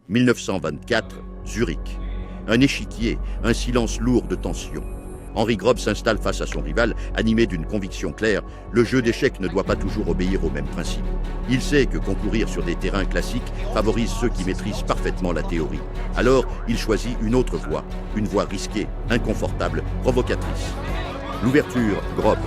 1924, Zurich. Un échiquier, un silence lourd de tension. Henri Grob s'installe face à son rival, animé d'une conviction claire, le jeu d'échecs ne doit pas toujours obéir aux mêmes principes. Il sait que concourir sur des terrains classiques favorise ceux qui maîtrisent parfaitement la théorie. Alors, il choisit une autre voie, une voie risquée, inconfortable, provocatrice. L'ouverture Grob.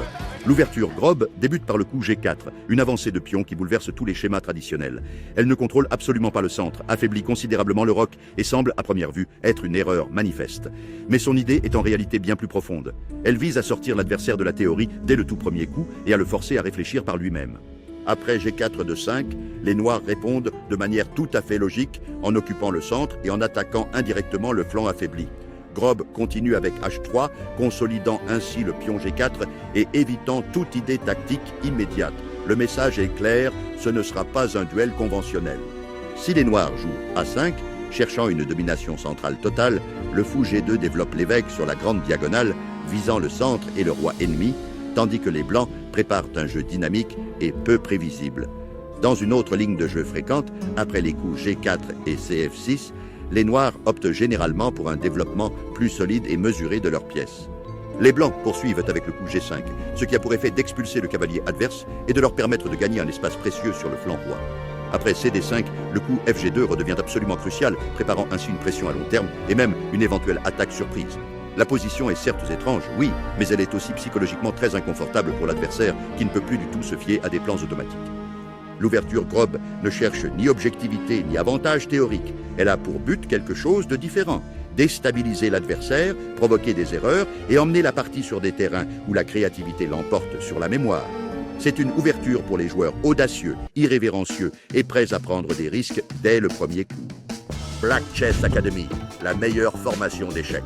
L'ouverture Grob débute par le coup G4, une avancée de pion qui bouleverse tous les schémas traditionnels. Elle ne contrôle absolument pas le centre, affaiblit considérablement le roc et semble, à première vue, être une erreur manifeste. Mais son idée est en réalité bien plus profonde. Elle vise à sortir l'adversaire de la théorie dès le tout premier coup et à le forcer à réfléchir par lui-même. Après G4 de 5, les Noirs répondent de manière tout à fait logique en occupant le centre et en attaquant indirectement le flanc affaibli. Grob continue avec H3, consolidant ainsi le pion G4 et évitant toute idée tactique immédiate. Le message est clair, ce ne sera pas un duel conventionnel. Si les Noirs jouent A5, cherchant une domination centrale totale, le fou G2 développe l'évêque sur la grande diagonale, visant le centre et le roi ennemi, tandis que les Blancs préparent un jeu dynamique et peu prévisible. Dans une autre ligne de jeu fréquente, après les coups G4 et CF6, les Noirs optent généralement pour un développement plus solide et mesuré de leurs pièces. Les Blancs poursuivent avec le coup G5, ce qui a pour effet d'expulser le cavalier adverse et de leur permettre de gagner un espace précieux sur le flanc roi. Après CD5, le coup FG2 redevient absolument crucial, préparant ainsi une pression à long terme et même une éventuelle attaque surprise. La position est certes étrange, oui, mais elle est aussi psychologiquement très inconfortable pour l'adversaire qui ne peut plus du tout se fier à des plans automatiques. L'ouverture Grob ne cherche ni objectivité ni avantage théorique. Elle a pour but quelque chose de différent. Déstabiliser l'adversaire, provoquer des erreurs et emmener la partie sur des terrains où la créativité l'emporte sur la mémoire. C'est une ouverture pour les joueurs audacieux, irrévérencieux et prêts à prendre des risques dès le premier coup. Black Chess Academy, la meilleure formation d'échecs.